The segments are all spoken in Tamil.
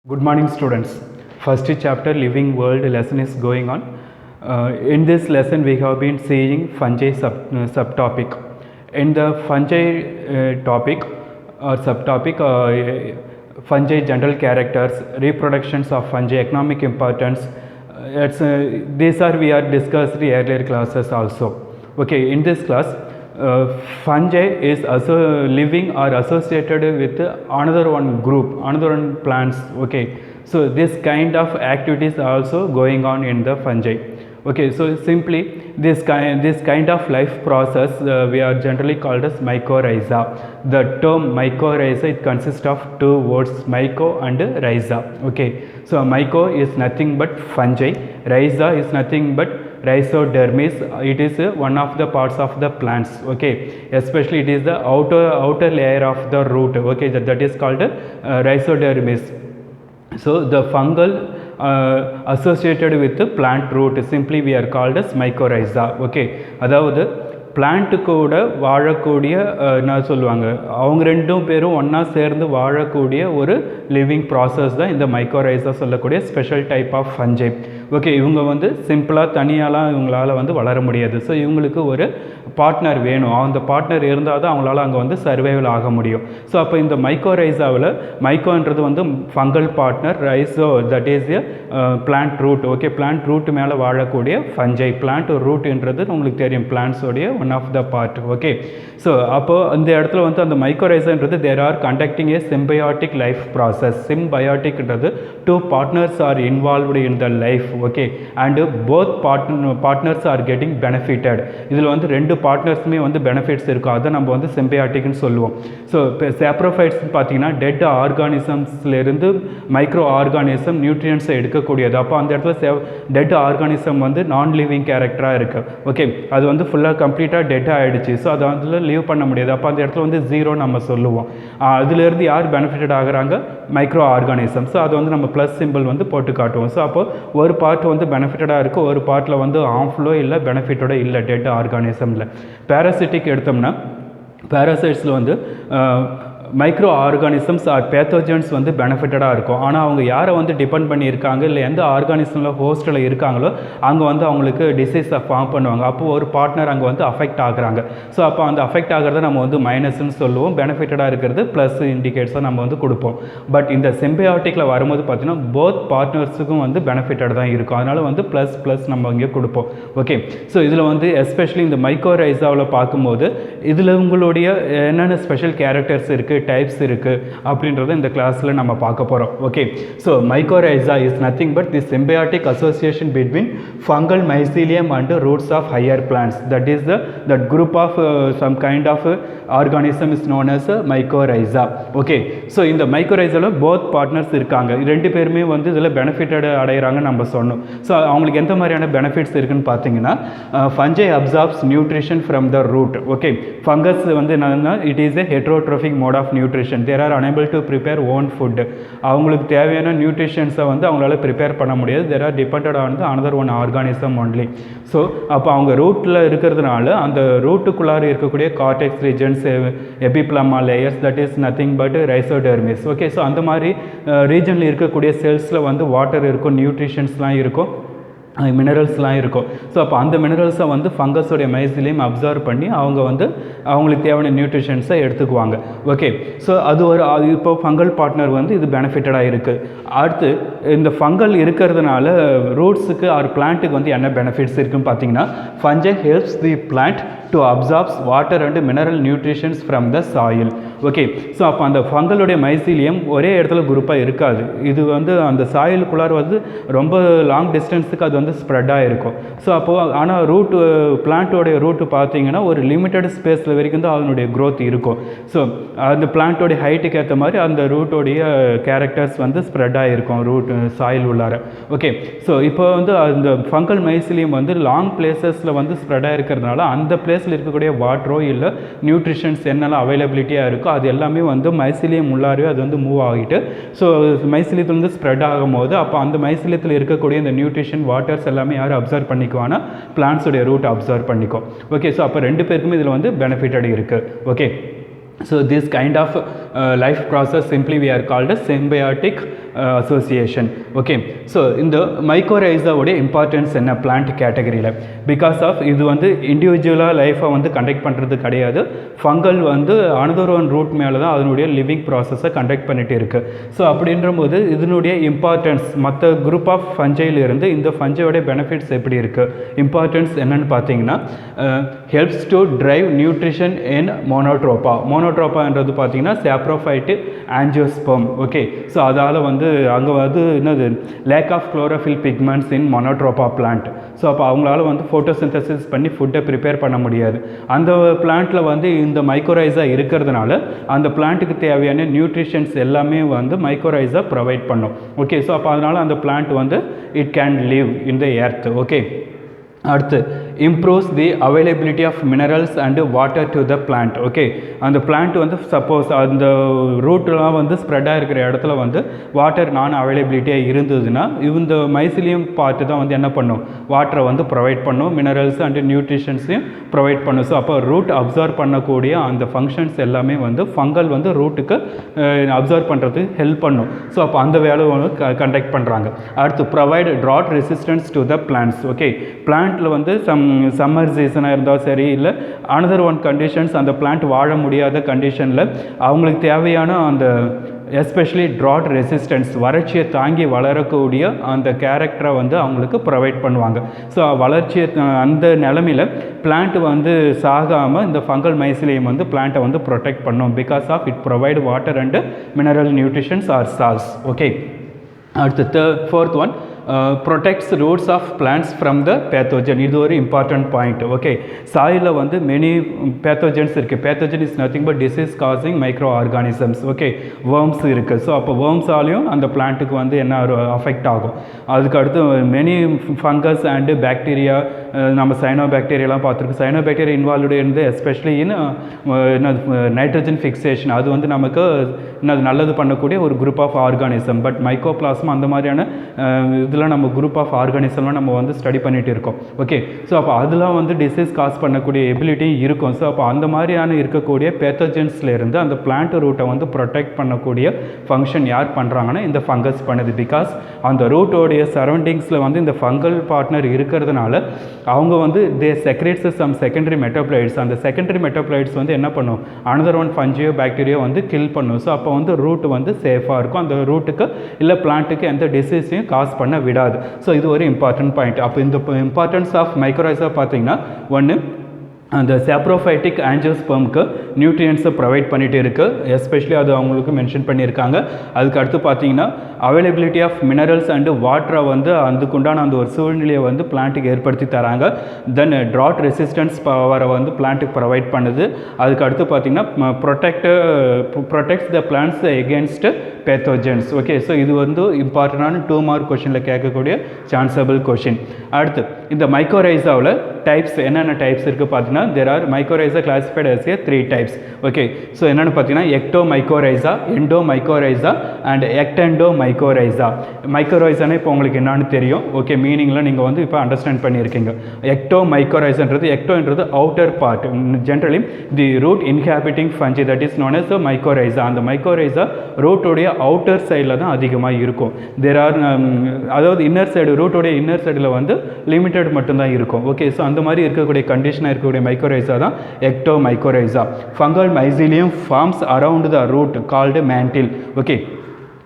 Good morning, students. First chapter living world lesson is going on. In this lesson we have been seeing fungi subtopic. In the fungi topic or subtopic, fungi general characters, reproductions of fungi, economic importance, these are we are discussed in earlier classes also. Okay, in this class fungi is also living or associated with another one group, another one plants. Okay, so this kind of activities are also going on in the fungi. Okay, so simply this kind of life process we are generally called as mycorrhiza. The term mycorrhiza, it consists of two words, myco and rhiza. Okay, so myco is nothing but fungi, rhiza is nothing but rhizodermis. It is one of the parts of the plants. Okay, especially it is the outer layer of the root. Okay, that is called rhizodermis. So the fungal associated with the plant root, simply we are called as mycorrhiza. Okay, அதாவது பிளான்ட்டு கூட வாழக்கூடிய என்ன சொல்லுவாங்க, அவங்க ரெண்டும் பேரும் ஒன்றா சேர்ந்து வாழக்கூடிய ஒரு லிவிங் ப்ராசஸ் தான் இந்த மைக்கோரைஸா சொல்லக்கூடிய special type of fungi. Okay, இவங்க வந்து சிம்பிளாக தனியாலாம் இவங்களால் வந்து வளர முடியாது. ஸோ இவங்களுக்கு ஒரு பார்ட்னர் வேணும். அந்த பார்ட்னர் இருந்தால் தான் அவங்களால அங்கே வந்து சர்வைவல் ஆக முடியும். ஸோ அப்போ இந்த மைக்கோரைஸாவில் மைக்கோன்றது வந்து fungal partner, rhizo that is a plant root. Okay, plant root மேலே வாழக்கூடிய ஃபஞ்சை. பிளான்ட் ரூட்ன்றது உங்களுக்கு தெரியும், பிளான்ட்ஸோடைய one of the part. Okay, so அப்போது அந்த இடத்துல வந்து அந்த மைக்கோரைஸான்றது there are conducting a symbiotic life process. சிம்பயாட்டிக்ன்றது two partners are involved in the life. Okay, and both partners are getting benefitted. இதில் வந்து ரெண்டு பார்ட்னர்ஸுமே வந்து பெனிஃபிட்ஸ் இருக்கும். அதை நம்ம வந்து சிம்பயாட்டிக்னு சொல்லுவோம். ஸோ இப்போ சாப்ரோஃபைட்ஸ் பார்த்தீங்கன்னா டெட் ஆர்கானிசம்ஸ்லேருந்து மைக்ரோ ஆர்கானிசம் நியூட்ரியன்ஸை எடுக்கக்கூடியது. அப்போ அந்த இடத்துல டெட் ஆர்கானிசம் வந்து நான் லிவிங் கேரக்டராக இருக்குது. ஓகே, அது வந்து ஃபுல்லாக கம்ப்ளீட்டாக டெட் ஆகிடுச்சு. ஸோ அதை வந்து லீவ் பண்ண முடியாது. அப்போ அந்த இடத்துல வந்து ஜீரோ நம்ம சொல்லுவோம். அதுலேருந்து யார் பெனிஃபிட்டட் ஆகுறாங்க? Micro organism. ஸோ அதை வந்து நம்ம ப்ளஸ் சிம்பிள் வந்து போட்டு காட்டுவோம். ஸோ அப்போ ஒரு பார்ட் வந்து பெனிஃபிட்டடாக இருக்குது, ஒரு பார்ட்டில் வந்து ஆம்ஃபுல்லோ இல்லை பெனிஃபிட்டோட இல்லை டெட் ஆர்கானிசமில். பேராசிட்டிக் எடுத்தோம்னா பேராசைட்ஸில் வந்து மைக்ரோ ஆர்கானிசம்ஸ் ஆர் பேத்தோஜன்ஸ் வந்து பெனிஃபிட்டடாக இருக்கும். ஆனால் அவங்க யாரை வந்து டிபெண்ட் பண்ணியிருக்காங்க, இல்லை எந்த ஆர்கானிசமில் ஹோஸ்ட்டில் இருக்காங்களோ அங்கே வந்து அவங்களுக்கு டிசீஸை ஃபார்ம் பண்ணுவாங்க. அப்போது ஒரு பார்ட்னர் அங்கே வந்து அஃபெக்ட் ஆகுறாங்க. ஸோ அப்போ அந்த அஃபெக்ட் ஆகிறத நம்ம வந்து மைனஸ்ன்னு சொல்லுவோம், பெனிஃபிட்டடாக இருக்கிறது ப்ளஸ் இண்டிகேட்ஸாக நம்ம வந்து கொடுப்போம். பட் இந்த சிம்பயாட்டிக்கில் வரும்போது பார்த்தீங்கன்னா போத் பார்ட்னர்ஸுக்கும் வந்து பெனிஃபிட்டட் தான் இருக்கும். அதனால் வந்து ப்ளஸ் நம்ம இங்கே கொடுப்போம். ஓகே, ஸோ இதில் வந்து எஸ்பெஷலி இந்த மைக்கோரைஸாவில் பார்க்கும்போது இதில் உங்களுடைய என்னென்ன ஸ்பெஷல் கேரக்டர்ஸ் இருக்குது, டைப்ஸ் இருக்குது அப்படின்றத இந்த கிளாஸில் நம்ம பார்க்க போகிறோம். Okay, so mycorrhiza is nothing but the symbiotic association between fungal mycelium and roots of higher plants. That is that group of some kind of organism is known as mycorrhiza. Okay, so இந்த மைக்கோரைஸாவில் போத் பார்ட்னர்ஸ் இருக்காங்க. ரெண்டு பேருமே வந்து இதில் பெனிஃபிட்டட் அடைகிறாங்கன்னு நம்ம சொன்னோம். ஸோ அவங்களுக்கு எந்த மாதிரியான பெனிஃபிட்ஸ் இருக்குன்னு பார்த்தீங்கன்னா, fungi absorbs nutrition from the root. Okay, fungus வந்து என்னன்னா it is a heterotrophic mode of nutrition. There are unable to prepare own food. அவங்களுக்கு தேவையான நியூட்ரிஷன்ஸை வந்து அவங்களால ப்ரிப்பேர் பண்ண முடியாது. There are dependent on the another one organism only. So அப்போ அவங்க ரூட்டில் இருக்கிறதுனால அந்த ரூட்டுக்குள்ளார இருக்கக்கூடிய cortex regions, epiblema layers, that is nothing but rhizodermis. Okay, so அந்த மாதிரி ரீஜனில் இருக்கக்கூடிய செல்ஸில் வந்து வாட்டர் இருக்கும், நியூட்ரிஷன்ஸ்லாம் இருக்கும், மினரல்ஸ்லாம் இருக்கும். ஸோ அப்போ அந்த மினரல்ஸை வந்து ஃபங்கஸோடைய மைசிலியம் அப்சர்வ் பண்ணி அவங்க வந்து அவங்களுக்கு தேவையான நியூட்ரிஷன்ஸை எடுத்துக்குவாங்க. ஓகே, ஸோ அது இப்போ ஃபங்கல் பார்ட்னர் வந்து இது பெனிஃபிட்டடாக இருக்குது. அடுத்து இந்த ஃபங்கல் இருக்கிறதுனால ரூட்ஸுக்கு ஆர் பிளான்ட்டுக்கு வந்து என்ன பெனிஃபிட்ஸ் இருக்குன்னு பார்த்தீங்கன்னா, ஃபஞ்சை helps the plant to absorbs water and mineral nutritions from the soil. Okay, so அப்போ அந்த ஃபங்கலுடைய மைசீலியம் ஒரே இடத்துல குரூப்பாக இருக்காது. இது வந்து அந்த சாயிலுக்குள்ளார வந்து ரொம்ப லாங் டிஸ்டன்ஸுக்கு அது வந்து ஸ்ப்ரெட்டாக இருக்கும். ஸோ அப்போது ஆனால் ரூட்டு பிளான்ட்டோடைய ரூட்டு பார்த்தீங்கன்னா ஒரு லிமிட்டட் ஸ்பேஸில் வரைக்கும் தான் அதனுடைய க்ரோத் இருக்கும். ஸோ அந்த பிளான்ட்டோடைய ஹைட்டுக்கு ஏற்ற மாதிரி அந்த ரூட்டோடைய கேரக்டர்ஸ் வந்து ஸ்ப்ரெட்டாக இருக்கும் ரூட் சாயில் உள்ளார. ஓகே, ஸோ இப்போ வந்து அந்த ஃபங்கல் மைசீலியம் வந்து லாங் பிளேசஸில் வந்து ஸ்ப்ரெட்டாக இருக்கிறதுனால அந்த பிளேஸில் இருக்கக்கூடிய வாட்டரோ இல்லை நியூட்ரிஷன்ஸ் என்னெல்லாம் அவைலபிலிட்டியாக இருக்கோ அது எல்லாமே வந்து மைசீலியம் உள்ளாரவே அது வந்து மூவ் ஆகிட்டு, ஸோ மைசீலியத்துலேருந்து ஸ்ப்ரெட் ஆகும் போது அப்போ அந்த மைசீலியத்தில் இருக்கக்கூடிய இந்த நியூட்ரிஷன் வாட்டர்ஸ் எல்லாமே யார் அப்சர்வ் பண்ணிக்குவானா, பிளான்ட்ஸோடைய ரூட் அப்சர்வ் பண்ணிக்கும். ஓகே, ஸோ அப்போ ரெண்டு பேருக்குமே இதில் வந்து பெனிஃபிட்டட் இருக்குது. Okay, So this kind of life process simply we are called as symbiotic association. Okay, so இந்த மைக்கோரைஸாவுடைய இம்பார்ட்டன்ஸ் என்ன பிளான்ட் கேட்டகரியில்? பிகாஸ் ஆஃப் இது வந்து இண்டிவிஜுவலாக லைஃப்பை வந்து கண்டக்ட் பண்ணுறது கிடையாது. ஃபங்கல் வந்து அனதர் ஒன் ரூட் மேலே தான் அதனுடைய லிவிங் ப்ராசஸை கண்டக்ட் பண்ணிகிட்டு இருக்குது. ஸோ அப்படின்றபோது இதனுடைய இம்பார்ட்டன்ஸ் மற்ற குரூப் ஆஃப் ஃபஞ்சையிலிருந்து இந்த ஃபஞ்சையோட பெனிஃபிட்ஸ் எப்படி இருக்குது, இம்பார்ட்டன்ஸ் என்னென்னு பார்த்தீங்கன்னா, helps to drive nutrition in Monotropa. மோனோட்ரோபான்றது பார்த்தீங்கன்னா சாப்ரோஃபைட்டு ஆஞ்சியோஸ்பெர்ம். ஓகே, ஸோ அதால் வந்து அங்கே வந்து என்னது lack of chlorophyll pigments in Monotropa plant. So அப்போ அவங்களால வந்து ஃபோட்டோசிந்தசிஸ் பண்ணி ஃபுட்டை ப்ரிப்பேர் பண்ண முடியாது. அந்த பிளான்ட்டில் வந்து இந்த மைக்கோரைஸா இருக்கிறதுனால அந்த பிளான்ட்டுக்கு தேவையான நியூட்ரிஷன்ஸ் எல்லாமே வந்து மைக்கோரைஸா ப்ரொவைட் பண்ணும். ஓகே, ஸோ அப்போ அதனால் அந்த பிளான்ட் வந்து it can live in the earth. Okay, அடுத்து improves the availability of minerals and water to the plant. Okay, அந்த பிளான்ட் வந்து சப்போஸ் அந்த ரூட்லாம் வந்து ஸ்ப்ரெட்டாக இருக்கிற இடத்துல வந்து வாட்டர் நான் அவைலபிலிட்டியாக இருந்ததுன்னா இந்த மைசிலியம் பார்ட்டு தான் வந்து என்ன பண்ணும், வாட்டரை வந்து ப்ரொவைட் பண்ணும், மினரல்ஸ் அண்ட் நியூட்ரிஷன்ஸையும் ப்ரொவைட் பண்ணும். ஸோ அப்போ ரூட் அப்சர்வ் பண்ணக்கூடிய அந்த ஃபங்க்ஷன்ஸ் எல்லாமே வந்து ஃபங்கல் வந்து ரூட்டுக்கு அப்சர்வ் பண்ணுறதுக்கு ஹெல்ப் பண்ணும். ஸோ அப்போ அந்த வேலை வந்து கண்டக்ட் பண்ணுறாங்க. அடுத்து provide drought resistance to the plants. Okay, பிளான்ட்டில் வந்து சம்மர் சீசனாக இருந்தாலும் சரி, இல்லை அனதர் ஒன் கண்டிஷன்ஸ் அந்த பிளான்ட் வாழ முடியாத கண்டிஷனில் அவங்களுக்கு தேவையான அந்த எஸ்பெஷலி ட்ராட் ரெசிஸ்டன்ஸ், வறட்சியை தாங்கி வளரக்கூடிய அந்த கேரக்டரை வந்து அவங்களுக்கு ப்ரொவைட் பண்ணுவாங்க. ஸோ வளர்ச்சியை அந்த நிலமையில் பிளான்ட் வந்து சாகாமல் இந்த ஃபங்கல் மைசிலியம் வந்து பிளான்ட்டை வந்து ப்ரொடெக்ட் பண்ணும். Because of it provide water and mineral nutritions or salts. Okay, அடுத்து fourth one protects roots of plants from the pathogen. இது ஒரு இம்பார்ட்டன்ட் பாயிண்ட். ஓகே, சாயிலில் வந்து மெனி பேத்தோஜன்ஸ் இருக்குது. Pathogen is nothing but disease causing micro organisms. Okay, worms இருக்குது. ஸோ அப்போ வேர்ம்ஸாலையும் அந்த பிளான்ட்டுக்கு வந்து என்ன அஃபெக்ட் ஆகும். அதுக்கு அடுத்து மெனி ஃபங்கஸ் அண்டு பாக்டீரியா, நம்ம சைனோ பாக்டீரியாலாம் பார்த்துருக்கோம். சைனோ பாக்டீரியா இன்வால்வ்டு இருந்து எஸ்பெஷலி இன் நைட்ரஜன் ஃபிக்சேஷன். அது வந்து நமக்கு நல்லது பண்ணக்கூடிய ஒரு group of organism. But mycoplasma அந்த மாதிரியான இதெல்லாம் நம்ம குரூப் ஆஃப் ஆர்கானிசம்லாம் நம்ம வந்து ஸ்டடி பண்ணிகிட்டு இருக்கோம். ஓகே, ஸோ அப்போ அதெல்லாம் வந்து டிசீஸ் காஸ் பண்ணக்கூடிய எபிலிட்டி இருக்கும். ஸோ அப்போ அந்த மாதிரியான இருக்கக்கூடிய பேத்தோஜன்ஸ்லேருந்து அந்த பிளான்ட் ரூட்டை வந்து ப்ரொடெக்ட் பண்ணக்கூடிய ஃபங்க்ஷன் யார் பண்ணுறாங்கன்னா இந்த ஃபங்கஸ் பண்ணுது. பிகாஸ் அந்த ரூட்டோடைய சரௌண்டிங்ஸில் வந்து இந்த ஃபங்கல் பார்ட்னர் இருக்கிறதுனால அவங்க வந்து தே செக்ரேட்ஸ் சம் செகண்டரி மெட்டோப்ளைட்ஸ். அந்த செகண்டரி மெட்டோப்ளைட்ஸ் வந்து என்ன பண்ணும், அனதர் ஒன் ஃபஞ்சியோ பாக்டீரியா வந்து கில் பண்ணும். ஸோ அப்போ வந்து ரூட் வந்து சேஃபாக இருக்கும், அந்த ரூட்டுக்கு இல்லை பிளான்ட்டுக்கு எந்த டிசீஸையும் காஸ் பண்ண விடாது. ஸோ இது ஒரு இம்பார்ட்டன்ட் பாயிண்ட். அப்போ இந்த இம்பார்ட்டன்ஸ் ஆஃப் மைக்ரோரைஸா பார்த்தீங்கன்னா, ஒன்று அந்த சாப்ரோஃபைட்டிக் ஆஞ்சியோஸ்பெர்முக்கு நியூட்ரியன்ஸை ப்ரொவைட் பண்ணிகிட்டு இருக்குது. எஸ்பெஷலி அது அவங்களுக்கு மென்ஷன் பண்ணியிருக்காங்க. அதுக்கு அடுத்து பார்த்தீங்கன்னா அவைலபிலிட்டி ஆஃப் மினரல்ஸ் அண்டு வாட்டரை வந்து அதுக்குண்டான அந்த ஒரு சூழ்நிலையை வந்து பிளான்ட்டுக்கு ஏற்படுத்தி தராங்க. தென் ட்ராட் ரெசிஸ்டன்ஸ் பவரை வந்து பிளான்ட்டுக்கு ப்ரொவைட் பண்ணுது. அதுக்கு அடுத்து பார்த்தீங்கன்னா ப்ரொடெக்ட்ஸ் த plants against pathogens. Okay, so இது வந்து இம்பார்ட்டண்டான 2 மார்க் கொஷனில் கேட்கக்கூடிய சான்சபிள் கொஷின். அடுத்து இந்த மைக்கோரைஸாவில் டைப்ஸ் என்னென்ன டைப்ஸ் இருக்குது பார்த்தீங்கன்னா, there are mycorrhiza classified as a 3 types. Okay, so என்னென்னு பார்த்தீங்கன்னா எக்டோமைக்கோரைஸா, எண்டோமைக்கோரைஸா அண்ட் எக்டெண்டோமைக்கோரைஸா. மைக்கோரைஸானே இப்போ உங்களுக்கு என்னன்னு தெரியும். ஓகே, மீனிங்கில் நீங்கள் வந்து இப்போ அண்டர்ஸ்டாண்ட் பண்ணியிருக்கீங்க. எக்டோமைக்கோரைஸான்றது, எக்டோன்றது outer part, generally the root inhabiting fungi, that is known as mycorrhiza. அந்த மைக்கோரைஸா ரூட்டோடைய அவுட்டர் சைடில் தான் அதிகமாக இருக்கும். தேர் ஆர் அதாவது இன்னர் சைடு, ரூட்டோடைய இன்னர் சைடில் வந்து லிமிட்டட் மட்டும்தான் இருக்கும். ஓகே, ஸோ அந்த மாதிரி இருக்கக்கூடிய கண்டிஷனாக இருக்கக்கூடிய மைக்கோரைஸா தான் ectomycorrhiza. Fungal mycelium forms around the root called mantle. Okay,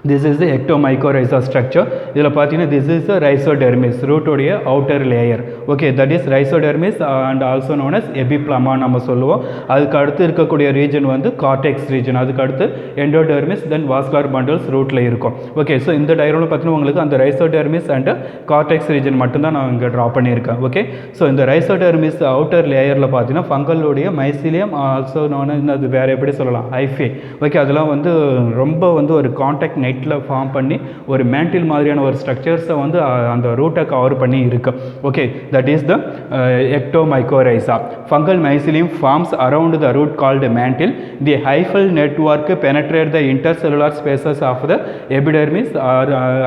this is the ectomycorrhiza structure. இதில் பார்த்தீங்கன்னா this is the rhizodermis, ரூட்டோடைய outer layer. Okay, that is rhizodermis and also known as epiplama நம்ம சொல்லுவோம். அதுக்கு அடுத்து இருக்கக்கூடிய ரீஜன் வந்து கார்டெக்ஸ் ரீஜன். அதுக்கு அடுத்து எண்டோடெர்மிஸ், தென் வாஸ்குலர் பண்டல்ஸ் ரூட்டில் இருக்கும். ஓகே, ஸோ இந்த டயக்ராமில் பார்த்தீங்கன்னா உங்களுக்கு அந்த rhizodermis அண்ட் கார்டெக்ஸ் ரீஜன் மட்டும்தான் நான் இங்கே ட்ரா பண்ணியிருக்கேன். ஓகே, ஸோ இந்த rhizodermis அவுட்டர் லேயரில் பார்த்தீங்கன்னா ஃபங்கலுடைய மைசிலியம், ஆல்சோ known as அது வேறு எப்படி சொல்லலாம், ஹைஃபே. ஓகே, அதெல்லாம் வந்து ரொம்ப வந்து ஒரு கான்டாக்ட் நெட்டில் ஃபார்ம் பண்ணி ஒரு மேண்டில் மாதிரியான ஒரு ஸ்ட்ரக்சர்ஸை வந்து அந்த ரூட்டை கவர் பண்ணி இருக்கு. Okay, that is the ectomycorrhiza. Fungal mycelium forms around the root called mantle. The hyphal network penetrate the intercellular spaces of the epidermis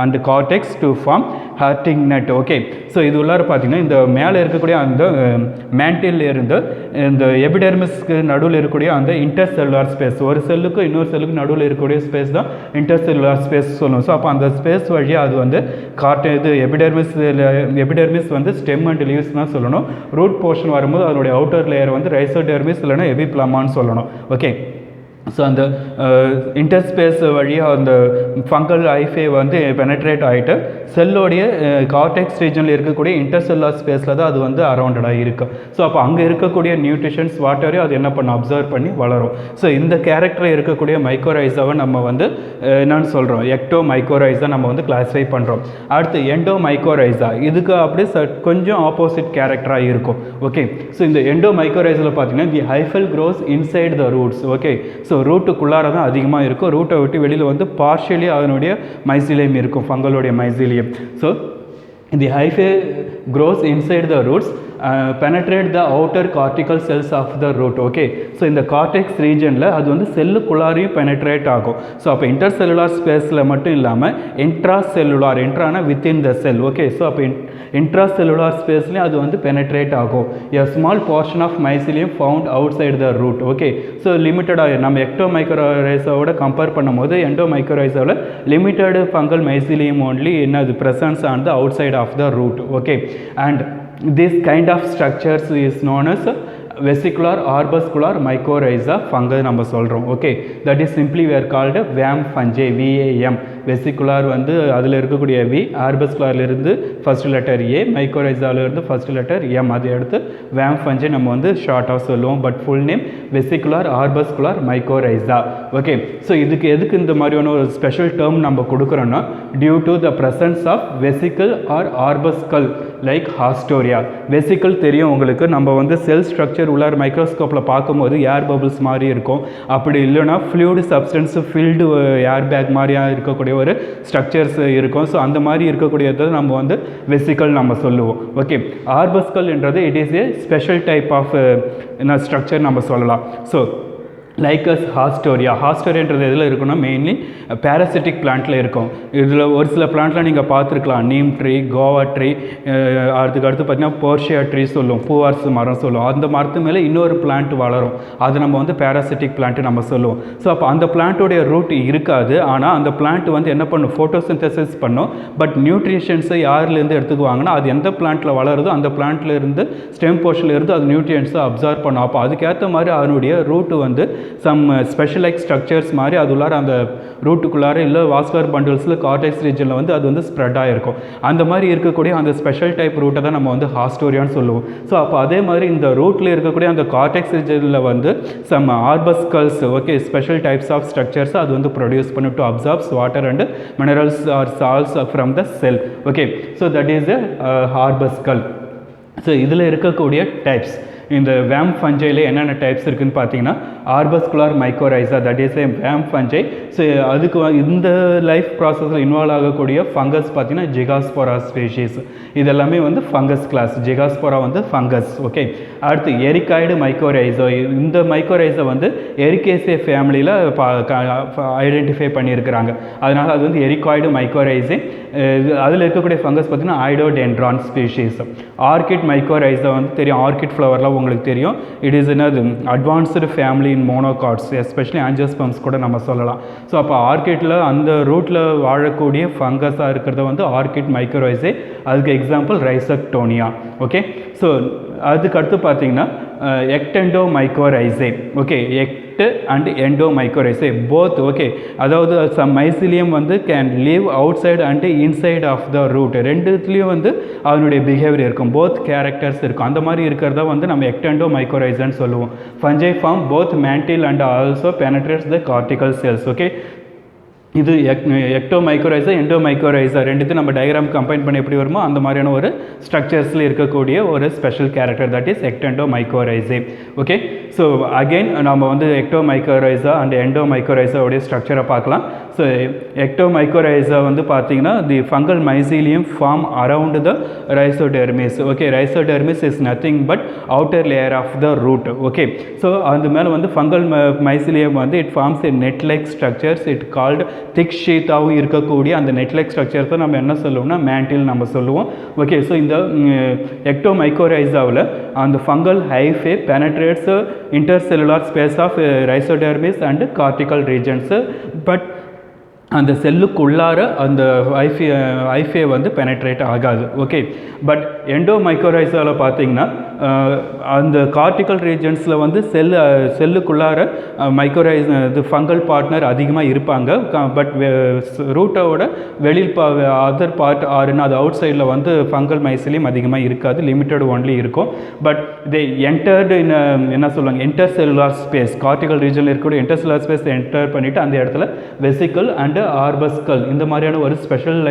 and cortex to form Hartig net. Okay, so இது உள்ளார பார்த்தீங்கன்னா இந்த மேலே இருக்கக்கூடிய அந்த மேண்டில் இருந்து இந்த எபிடெர்மிஸ்க்கு நடுவில் இருக்கக்கூடிய அந்த இன்டர்செல்லுலார் ஸ்பேஸ், ஒரு செல்லுக்கு இன்னொரு செல்லுக்கு நடுவில் இருக்கக்கூடிய ஸ்பேஸ் தான் இன்டர்செல்லுலார் ஸ்பேஸ் சொல்லுவோம். ஸோ அப்போ அந்த ஸ்பேஸ் வழியாக அது வந்து இது எபிடெர்மிஸ் வந்து ஸ்டெம் அண்ட் லீவ்ஸ் தான் சொல்லணும். ரூட் போர்ஷன் வரும்போது அதனுடைய அவுட்டர் லேயர் வந்து ரைசோடெர்மிஸ் இல்லைனா எபிப்ளமான்னு சொல்லணும். ஓகே, ஸோ அந்த இன்டர்ஸ்பேஸ் வழியாக அந்த ஃபங்கல் ஹைஃபே வந்து பெனட்ரேட் ஆகிட்டு செல்லோடைய கார்டெக்ஸ் ரீஜனில் இருக்கக்கூடிய இன்டர்செல்லார் ஸ்பேஸில் தான் அது வந்து அரௌண்டடாக இருக்குது. ஸோ அப்போ அங்கே இருக்கக்கூடிய நியூட்ரிஷன்ஸ் வாட்டரையும் அது என்ன பண்ண அப்சர்வ் பண்ணி வளரும். ஸோ இந்த கேரக்டரில் இருக்கக்கூடிய மைக்ரோரைஸாவை நம்ம வந்து என்னன்னு சொல்கிறோம், எக்டோ மைக்ரோரைஸா நம்ம வந்து கிளாஸிஃபை பண்ணுறோம். அடுத்து எண்டோ மைக்ரோரைஸா, இதுக்கு அப்படியே கொஞ்சம் ஆப்போசிட் கேரக்டராக இருக்கும். ஓகே, ஸோ இந்த எண்டோ மைக்ரோரைஸில் பார்த்தீங்கன்னா the hyphal grows inside the roots. Okay, so ரூட்டுக்குள்ளார தான் அதிகமாக இருக்கும். ரூட்டை விட்டு வெளியில் வந்து பார்ஷியலி அதனுடைய மைசிலியம் இருக்கும், ஃபங்கலுடைய mycelium. So the hyphae grows inside the roots, penetrate the outer cortical cells of the root. Okay, so இந்த கார்டெக்ஸ் ரீஜனில் அது வந்து செல்லுக்குள்ளாரையும் பெனட்ரேட் ஆகும். ஸோ அப்போ இன்டர்செல்லுலார் ஸ்பேஸில் மட்டும் இல்லாமல் இன்ட்ராசெல்லுலார், இன்ட்ரானா within the cell. Okay, so அப்போ இன்ட்ராசெல்லுலார் ஸ்பேஸ்லேயும் அது வந்து பெனட்ரேட் ஆகும். A small portion of mycelium found outside the root. Okay, so லிமிட்டடாக நம்ம எக்டோ மைக்ரோரைஸாவோட கம்பேர் பண்ணும்போது எண்டோ மைக்ரோரைஸாவில் லிமிட்டடு ஃபங்கல் மைசிலியம் ஓன்லி என்னது presence on the outside of the root. Okay, and this kind of structures is known as vesicular arbuscular mycorrhiza fungi நம்ம சொல்கிறோம். Okay, that is simply we are called VAM fungi. VAM vesicular வந்து அதில் இருக்கக்கூடிய வி, ஆர்பஸ்குலாரிலிருந்து ஃபர்ஸ்ட் லெட்டர் ஏ, மைக்ரோரைஸாவிலிருந்து ஃபர்ஸ்ட் லெட்டர் எம், அதை எடுத்து வேம் ஃபஞ்சை நம்ம வந்து ஷார்ட்டாக சொல்லுவோம். But full name vesicular arbuscular mycorrhiza. Okay, so எதுக்கு இந்த மாதிரியான ஒரு ஸ்பெஷல் டேர்ம் நம்ம கொடுக்குறோன்னா due to the presence of vesicle or arbuscle like haustoria. Vesicle தெரியும் உங்களுக்கு, நம்ம வந்து செல் ஸ்ட்ரக்சர் உள்ளார் மைக்ரோஸ்கோப்பில் பார்க்கும்போது ஏர் பபிள்ஸ் மாதிரி இருக்கும். அப்படி இல்லைன்னா fluid substance filled air bag மாதிரியாக இருக்கக்கூடிய ஒரு ஸ்ட்ரக்சர்ஸ் இருக்கும். ஸோ அந்த மாதிரி இருக்கக்கூடியதை நம்ம வந்து வெசிக்கல் நம்ம சொல்லுவோம். ஓகே, ஆர்பஸ்கல் என்றது it is a special type of structure நம்ம சொல்லலாம். So like as haustoria. ஹாஸ்டோரியான்றது எதில் இருக்குன்னா மெயின்லி பேராசிட்டிக் பிளான்ட்டில் இருக்கும். இதில் ஒரு சில பிளான்ட்லாம் நீங்கள் பார்த்துருக்கலாம், நீம் ட்ரீ, கோவா ட்ரீ, அடுத்து பார்த்தீங்கன்னா போர்ஷியா ட்ரீ சொல்லுவோம், பூவார்ஸ் மரம் சொல்லுவோம். அந்த மரத்து மேலே இன்னொரு பிளான்ட் வளரும், அது நம்ம வந்து பேராசிட்டிக் பிளான்ட்டு நம்ம சொல்லுவோம். ஸோ அப்போ அந்த பிளான்ட்டோடைய ரூட் இருக்காது, ஆனால் அந்த பிளான்ட் வந்து என்ன பண்ணும், ஃபோட்டோசிந்தசிஸ் பண்ணும். பட் நியூட்ரிஷன்ஸை யார்லேருந்து எடுத்துக்குவாங்கன்னா அது எந்த பிளான்ட்டில் வளருதோ அந்த பிளான்ட்லேருந்து ஸ்டெம் போர்ஷன்லேருந்து அது நியூட்ரியன்ஸை அப்சர்வ் பண்ணும். அப்போ அதுக்கேற்ற மாதிரி அதனுடைய ரூட்டு வந்து சம் ஸ்பெஷலைஸ் ஸ்ட்ரக்சர்ஸ் மாதிரி அது உள்ளார அந்த ரூட்டுக்குள்ளார இல்லை வாஸ்குலர் பண்டில்ஸில் கார்டெக்ஸ் ரீஜனில் வந்து அது வந்து ஸ்ப்ரெட் ஆகிருக்கும். அந்த மாதிரி இருக்கக்கூடிய அந்த ஸ்பெஷல் டைப் ரூட்டை தான் நம்ம வந்து ஹாஸ்டோரியான்னு சொல்லுவோம். ஸோ அப்போ அதே மாதிரி இந்த ரூட்டில் இருக்கக்கூடிய அந்த கார்டெக்ஸ் ரீஜனில் வந்து some arbuscles, okay, special types of structures அது வந்து ப்ரொடியூஸ் பண்ணி to absorbs water and minerals or salts from the cell. Okay, so that is a arbuscle. So இதில் இருக்கக்கூடிய டைப்ஸ், இந்த வேம் ஃபஞ்சையில் என்னென்ன டைப்ஸ் இருக்குதுன்னு பார்த்தீங்கன்னா arbuscular mycorrhiza, that is a VAM fungi. So அதுக்கு இந்த லைஃப் ப்ராசஸில் இன்வால்வ் ஆகக்கூடிய ஃபங்கஸ் பார்த்தீங்கன்னா ஜிகாஸ்போரா ஸ்பீஷீஸ். இதெல்லாமே வந்து ஃபங்கஸ் கிளாஸ். ஜிகாஸ்போரா வந்து ஃபங்கஸ். ஓகே, அடுத்து எரிகாய்டு மைக்ரோரைஸா. இந்த மைக்ரோரைஸை வந்து எரிகேசே ஃபேமிலியில் ஐடென்டிஃபை பண்ணியிருக்கிறாங்க, அதனால் அது வந்து எரிகாய்டு மைக்ரோரைஸே. அதில் இருக்கக்கூடிய ஃபங்கஸ் பார்த்தீங்கன்னா ஐடோடென்ட்ரான் ஸ்பீஷீஸ். ஆர்கிட் மைக்ரோரைஸா வந்து தெரியும், ஆர்கிட் ஃப்ளவரில் உங்களுக்கு தெரியும். இட் இஸ் என்னது அட்வான்ஸ்டு ஃபேமிலி இன் மோனோகாட்ஸ், எஸ்பெஷலி ஆஞ்சியோஸ்பர்ம்ஸ் கூட நம்ம சொல்லலாம். ஸோ அப்போ ஆர்கிட்டில் அந்த ரூட்டில் வாழக்கூடிய ஃபங்கஸாக இருக்கிறத வந்து ஆர்கிட் மைக்ரோரைஸே. அதுக்கு எக்ஸாம்பிள் ரைசக்டோனியா. ஓகே, ஸோ அதுக்கு அடுத்து பார்த்தீங்கன்னா ectendo mycorrhizae. Okay, ect and endo mycorrhizae both. Okay, அதாவது சம் மைசிலியம் வந்து can leave out side and inside of the root. ரெண்டுத்துலேயும் வந்து அதனுடைய பிஹேவியர் இருக்கும், போத் கேரக்டர்ஸ் இருக்கும். அந்த மாதிரி இருக்கிறத வந்து நம்ம எக்டெண்டோ மைக்ரோரைஸான்னு சொல்லுவோம். Fungi form both mantle and also penetrates the cortical cells. Okay, இது எக்டோ மைக்ரோரைஸா எண்டோ மைக்ரோரைஸா ரெண்டுத்தையும் நம்ம டயக்ராம் கம்பைன் பண்ணி எப்படி வருமோ அந்த மாதிரியான ஒரு ஸ்ட்ரக்சர்ஸில் இருக்கக்கூடிய ஒரு special character, that is ectendo mycorrhizae. Okay, so again நம்ம வந்து எக்டோ மைக்ரோரைஸா அண்ட் எண்டோ மைக்ரோரைஸாவுடைய ஸ்ட்ரக்சரை பார்க்கலாம். ஸோ எக்டோ மைக்ரோரைஸா வந்து பார்த்தீங்கன்னா the fungal mycelium form around the rhizodermis. Okay, rhizodermis is nothing but outer layer of the root. Okay, so அந்த மேலே வந்து ஃபங்கல் மைசீலியம் வந்து it forms a net like structures. It called thick ஷீட்டாகவும் இருக்கக்கூடிய அந்த நெட் லைக் ஸ்ட்ரக்சர்ஸை நம்ம என்ன சொல்லுவோம்னா மேண்டில் நம்ம சொல்லுவோம். ஓகே, ஸோ இந்த எக்டோ மைக்ரோரைஸாவில் அந்த fungal hyphae penetrates intercellular space of rhizodermis and cortical regions. But அந்த செல்லுக்குள்ளார அந்த ஐஃபே வந்து பெனட்ரேட் ஆகாது. ஓகே, பட் எண்டோ மைக்ரோரைஸாவில் பார்த்தீங்கன்னா அந்த கார்டிக்கல் ரீஜன்ஸில் வந்து செல்லுக்குள்ளார மைக்ரோரைஸ் இது ஃபங்கல் பார்ட்னர் அதிகமாக இருப்பாங்க. பட் ரூட்டோட வெளியில் அதர் பார்ட் ஆறுன்னு அது அவுட் சைடில் வந்து ஃபங்கல் மைசிலியம் அதிகமாக இருக்காது, லிமிட்டட் ஒன்லி இருக்கும். பட் தே என்டர்டு இன் என்ன சொல்லுவாங்க, என்டர் செல்லுலார் ஸ்பேஸ், கார்டிக்கல் ரீஜனில் இருக்கக்கூடிய என்டர் செல்லுலார் ஸ்பேஸ் என்டர் பண்ணிவிட்டு அந்த இடத்துல வெசிக்கல் அண்ட் ஆர்பஸ்கல் இந்த மாதிரியான ஒரு ஸ்பெஷல்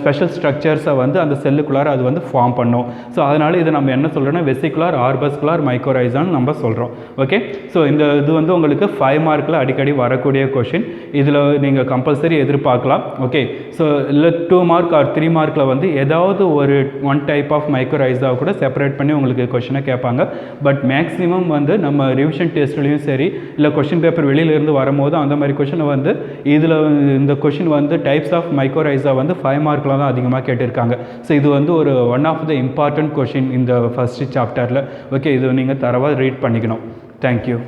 ஸ்பெஷல் ஸ்ட்ரக்சர்ஸை வந்து அந்த செல்லுக்குள்ளார அது வந்து ஃபார்ம் பண்ணும். ஸோ அதனால் இதை நம்ம என்ன சொல்கிறோன்னா வெசிகுலார் ஆர்பஸ்குலார் மைக்ரோரைஸான்னு நம்ம சொல்கிறோம். ஓகே, ஸோ இந்த இது வந்து உங்களுக்கு 5 மார்க்கில் அடிக்கடி வரக்கூடிய கொஷின். இதில் நீங்கள் கம்பல்சரி எதிர்பார்க்கலாம். ஓகே, ஸோ இல்லை 2 மார்க் ஆர் 3 மார்க்கில் வந்து ஏதாவது ஒரு ஒன் டைப் ஆஃப் மைக்ரோரைஸாக கூட செப்பரேட் பண்ணி உங்களுக்கு கொஷினை கேட்பாங்க. பட் மேக்ஸிமம் வந்து நம்ம ரிவிஷன் டெஸ்ட்லேயும் சரி இல்லை கொஷின் பேப்பர் வெளியிலேருந்து வரும்போது அந்த மாதிரி கொஷினை வந்து இதில் இந்த கொஷின் வந்து டைப்ஸ் ஆஃப் மைக்ரோரைஸா வந்து 5 மார்க்கில் தான் அதிகமாக கேட்டிருக்காங்க. ஸோ இது வந்து ஒரு one of the important question இந்த ஃபஸ்ட்டு சாப்டரில். ஓகே, இது நீங்கள் தரவாக ரீட் பண்ணிக்கணும். தேங்க்யூ.